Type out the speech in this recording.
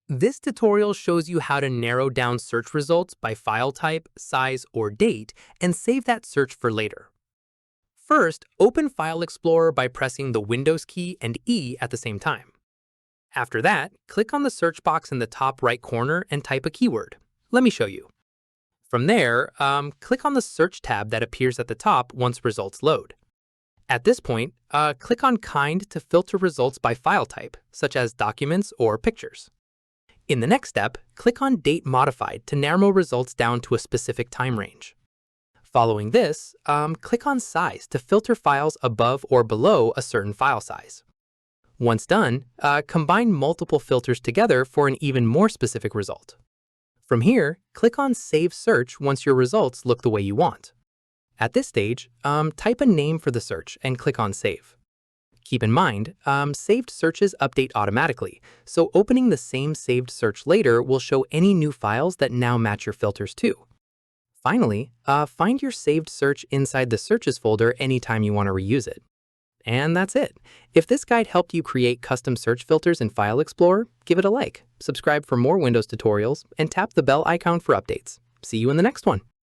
This tutorial shows you how to narrow down search results by file type, size, or date, and save that search for later. First, open File Explorer by pressing the Windows key and E at the same time. After that, click on the search box in the top right corner and type a keyword. Let me show you. From there, click on the Search tab that appears at the top once results load. At this point, click on Kind to filter results by file type, such as documents or pictures. In the next step, click on Date Modified to narrow results down to a specific time range. Following this, click on Size to filter files above or below a certain file size. Once done, combine multiple filters together for an even more specific result. From here, click on Save Search once your results look the way you want. At this stage, type a name for the search and click on Save. Keep in mind, saved searches update automatically, so opening the same saved search later will show any new files that now match your filters too. Finally, find your saved search inside the Searches folder anytime you want to reuse it. And that's it. If this guide helped you create custom search filters in File Explorer, give it a like, subscribe for more Windows tutorials, and tap the bell icon for updates. See you in the next one.